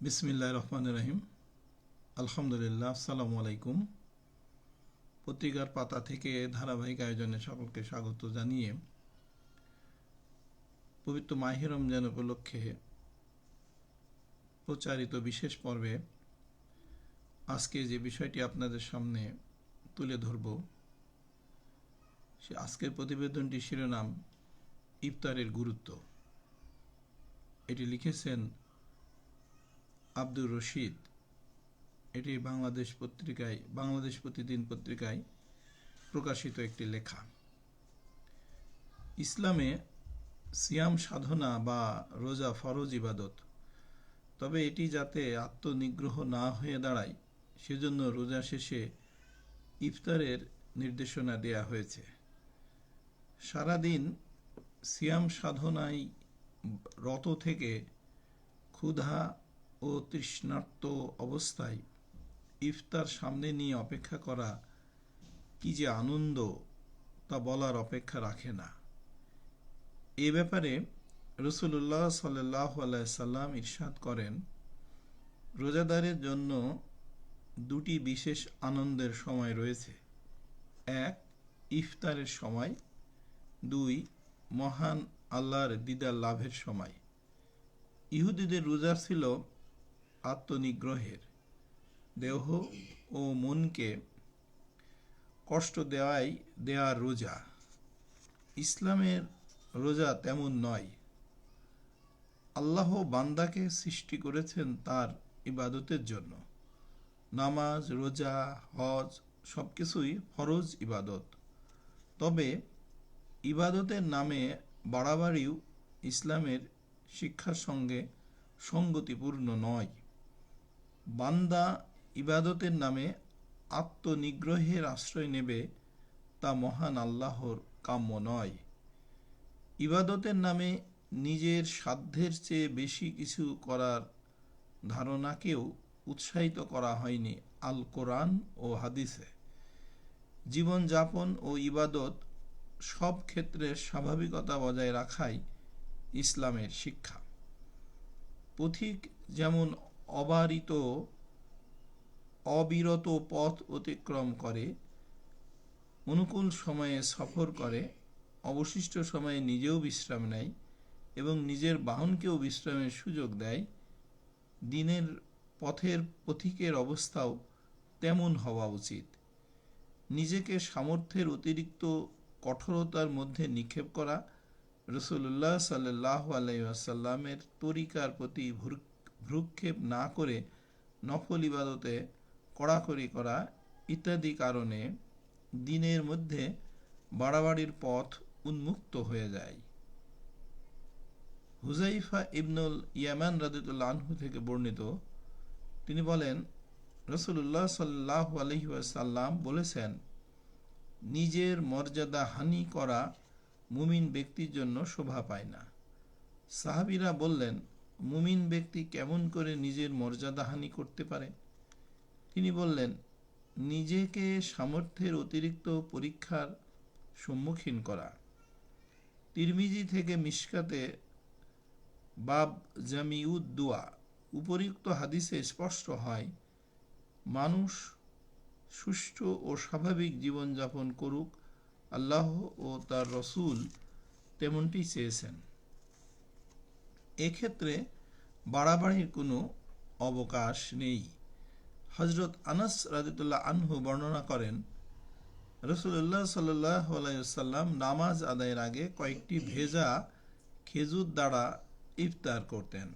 বিসমিল্লাহির রহমানির রহিম। আলহামদুলিল্লাহ, আসসালামু আলাইকুম। পত্রিকার পাতা থেকে ধারাবাহিক আয়োজনে সকলকে স্বাগত জানিয়ে পবিত্র মাহে রমজান উপলক্ষে প্রচারিত বিশেষ পর্বে আজকে যে বিষয়টি আপনাদের সামনে তুলে ধরব, সে আজকের প্রতিবেদনটির শিরোনাম ইফতারের গুরুত্ব। এটি লিখেছেন আব্দুর রশিদ। এটি বাংলাদেশ প্রতিদিন পত্রিকায় প্রকাশিত একটি লেখা। ইসলামে সিয়াম সাধনা বা রোজা ফরজ ইবাদত, তবে এটি যাতে আত্মনিগ্রহ না হয়ে দাঁড়ায় সেজন্য রোজা শেষে ইফতারের নির্দেশনা দেয়া হয়েছে। সারাদিন সিয়াম সাধনায় রত থেকে ক্ষুধা ও তৃষ্ণার্ত অবস্থায় ইফতার সামনে নিয়ে অপেক্ষা করা কি যে আনন্দ, তা বলার অপেক্ষা রাখে না। এ ব্যাপারে রাসূলুল্লাহ সাল্লাল্লাহু আলাইহি সাল্লাম ইরশাদ করেন, রোজাদারের জন্য দুটি বিশেষ আনন্দের সময় রয়েছে। এক, ইফতারের সময়। দুই, মহান আল্লাহর দিদার লাভের সময়। ইহুদিদের রোজা ছিল আত্মনিগ্রহের, দেহ ও মনকে কষ্ট দেওয়ার রোজা। ইসলামের রোজা তেমন নয়। আল্লাহ বান্দাকে সৃষ্টি করেছেন তার ইবাদতের জন্য। নামাজ, রোজা, হজ সবকিছুই ফরজ ইবাদত। তবে ইবাদতের নামে বাড়াবাড়িও ইসলামের শিক্ষার সঙ্গে সঙ্গতিপূর্ণ নয়। বান্দা ইবাদতের নামে আত্মনিগ্রহের আশ্রয় নেবে, তা মহান আল্লাহর কাম্য নয়। ইবাদতের নামে নিজের সাধ্যের চেয়ে বেশি কিছু করার ধারণাকেও উৎসাহিত করা হয়নি আল কোরআন ও হাদিসে। জীবনযাপন ও ইবাদত সব ক্ষেত্রে স্বাভাবিকতা বজায় রাখাই ইসলামের শিক্ষা। পথিক যেমন অবিরত পথ অতিক্রম করে, অনুকূল সময়ে সফর করে, অবশিষ্ট সময়ে নিজেও বিশ্রাম নেয় এবং নিজের বাহনকেও বিশ্রামের সুযোগ দেয়, দিনের পথের পথিকের অবস্থাও তেমন হওয়া উচিত। নিজেকে সামর্থ্যের অতিরিক্ত কঠোরতার মধ্যে নিক্ষেপ করা রাসূলুল্লাহ সাল্লাল্লাহু আলাইহি ওয়াসাল্লামের তরিকার প্রতি ভ্রুক্ষেপ না করে নফল ইবাদতে কড়াকড়ি করা ইত্যাদি কারণে দিনের মধ্যে বাড়াবাড়ির পথ উন্মুক্ত হয়ে যায়। হুযাইফা ইবনুল ইয়ামান রাদিয়াল্লাহু আনহু থেকে বর্ণিত, তিনি বলেন, রাসূলুল্লাহ সাল্লাল্লাহু আলাইহি ওয়াসাল্লাম বলেছেন, নিজের মর্যাদা হানি করা মুমিন ব্যক্তির জন্য শোভা পায় না। সাহাবীরা বললেন, মুমিন ব্যক্তি কেমন করে নিজের মর্যাদা হানি করতে পারে? তিনি বললেন, নিজেকে সামর্থ্যের অতিরিক্ত পরীক্ষার সম্মুখীন করা। তিরমিজি থেকে মিশকাতে বাব জামিউদ দুয়া, উপরিউক্ত হাদিসে স্পষ্ট হয়, মানুষ সুষ্ঠু ও স্বাভাবিক জীবনযাপন করুক, আল্লাহ ও তার রসূল তেমনটি চেয়েছেন। এক্ষেত্রে বাড়াবাড়ির কোনো অবকাশ নেই। হযরত আনাস রাদিয়াল্লাহু আনহু বর্ণনা করেন, রাসূলুল্লাহ সাল্লাল্লাহু আলাইহি ওয়াসাল্লাম নামাজ আদায়ের আগে কয়েকটি ভেজা খেজুর দ্বারা ইফতার করতেন।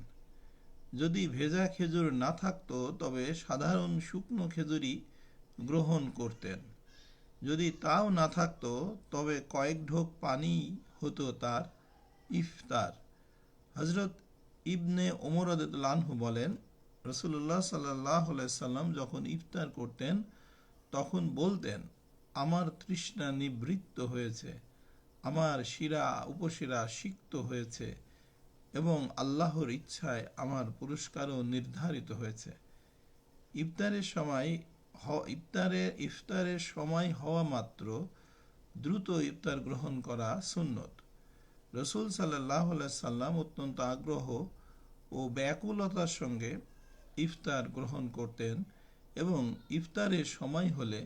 যদি ভেজা খেজুর না থাকতো তবে সাধারণ শুকনো খেজুরই গ্রহণ করতেন। যদি তাও না থাকতো তবে কয়েক ঢোক পানি হতো তার ইফতার। হযরত ইবনে ওমর রাদিয়াল্লাহু আনহু বলেন, রাসূলুল্লাহ সাল্লাল্লাহু আলাইহি সাল্লাম যখন ইফতার করতেন তখন বলতেন, আমার তৃষ্ণা নিবৃত্ত হয়েছে, আমার শিরা উপশিরা সিক্ত হয়েছে এবং আল্লাহর ইচ্ছায় আমার পুরস্কারও নির্ধারিত হয়েছে। ইফতারের সময় হওয়া মাত্র দ্রুত ইফতার গ্রহণ করা সুন্নত। রাসূল সাল্লাল্লাহু আলাইহি সাল্লাম অত্যন্ত আগ্রহ ও ব্যাকুলতার সঙ্গে ইফতার গ্রহণ করতেন এবং ইফতারের সময় হলে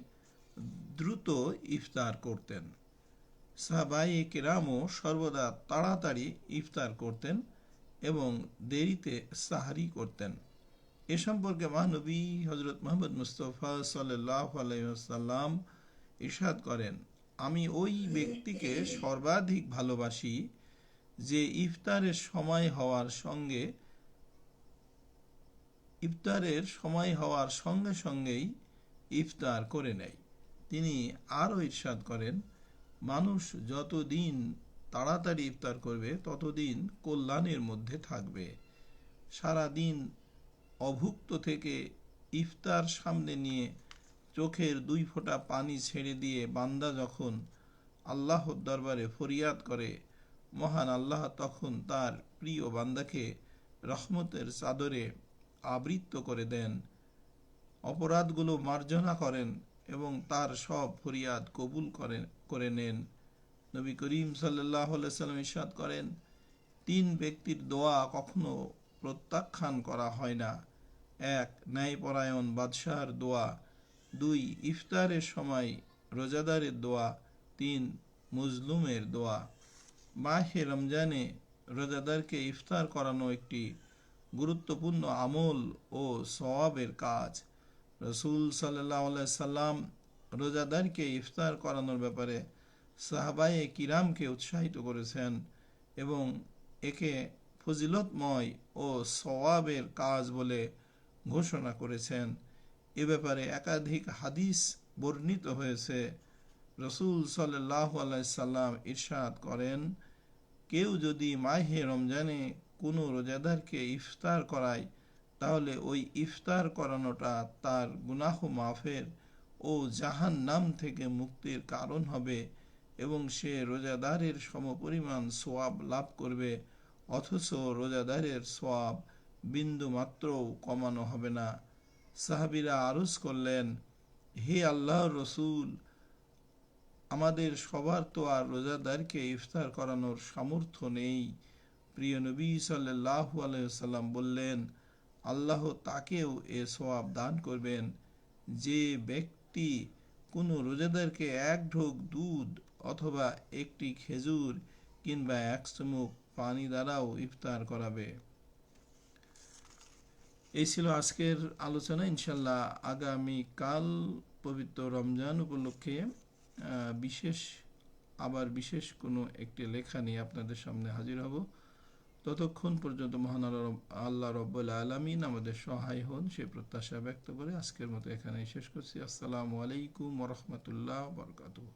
দ্রুত ইফতার করতেন। সাহাবায়ে কেরামও সর্বদা তাড়াতাড়ি ইফতার করতেন এবং দেরিতে সাহারি করতেন। এ সম্পর্কে মহানবী হযরত মুহাম্মদ মুস্তাফা সাল্লাল্লাহু আলাইহি ওয়াসাল্লাম ইরশাদ করেন, আমি ওই ব্যক্তিকে সর্বাধিক ভালোবাসি যে ইফতারের সময় হওয়ার সঙ্গে সঙ্গেই ইফতার করে নেয়। তিনি আরও ইরশাদ করেন, মানুষ যতদিন তাড়াতাড়ি ইফতার করবে ততদিন কল্যাণের মধ্যে থাকবে। সারা দিন অভুক্ত থেকে ইফতার সামনে নিয়ে চোখের 2 ফোঁটা পানি ছেড়ে দিয়ে বান্দা যখন আল্লাহর দরবারে ফরিয়াদ করে, মহান আল্লাহ তখন তার প্রিয় বান্দাকে রহমতের চাদরে আবৃত করে দেন, অপরাধগুলো মার্জনা করেন এবং তার সব ফরিয়াদ কবুল করে নেন। নবী করিম সাল্লাল্লাহু আলাইহি ওয়াসাল্লাম ইরশাদ করেন, 3 ব্যক্তির দোয়া কখনো প্রত্যাখ্যান করা হয় না। 1 ন্যায়পরায়ণ বাদশাহর দোয়া, 2 ইফতারের সময় রোজাদারের দোয়া, 3 মজলুমের দোয়া। মাহে রমজানে রোজাদারকে ইফতার করানো একটি গুরুত্বপূর্ণ আমল ও সওয়াবের কাজ। রাসূল সাল্লাল্লাহু আলাইহি সাল্লাম রোজাদারকে ইফতার করানোর ব্যাপারে সাহাবায়ে কিরামকে উৎসাহিত করেছেন এবং একে ফজিলতময় ও সওয়াবের কাজ বলে ঘোষণা করেছেন। এ ব্যাপারে একাধিক হাদিস বর্ণিত হয়েছে। রাসূল সাল্লাল্লাহু আলাইহি সাল্লাম ইরশাদ করেন, কেউ যদি মাহে রমজানে কোনো রোজাদারকে ইফতার করায় তাহলে ওই ইফতার করানোটা তার গুনাহ মাফের ও জাহান্নাম থেকে মুক্তির কারণ হবে এবং সে রোজাদারের সমপরিমাণ সওয়াব লাভ করবে, অথচ রোজাদারের সওয়াব বিন্দু মাত্রও কমানো হবে না। সাহাবীরা আরজ করলেন, হে আল্লাহর রাসূল, আমাদের সবার তো আর রোজাদারকে ইফতার করানোর সামর্থ্য নেই। প্রিয় নবী সাল্লাল্লাহু আলাইহি ওয়াসাল্লাম বললেন, আল্লাহ তাকেও এ সওয়াব দান করবেন যে ব্যক্তি কোনো রোজাদারকে 1 ঢোক দুধ অথবা একটি খেজুর কিংবা 1 চুমুক পানি দ্বারাও ইফতার করাবে। এই ছিল আজকের আলোচনা। ইনশাল্লাহ আগামী কাল পবিত্র রমজান উপলক্ষে বিশেষ কোনো একটি লেখা নিয়ে আপনাদের সামনে হাজির হব। ততক্ষণ পর্যন্ত মহান আল্লাহ রাব্বুল আলামিন আমাদের সহায় হন সে প্রত্যাশা ব্যক্ত করে আজকের মতো এখানেই শেষ করছি। আসসালামু আলাইকুম ওয়া রাহমাতুল্লাহি ওয়া বারাকাতুহু।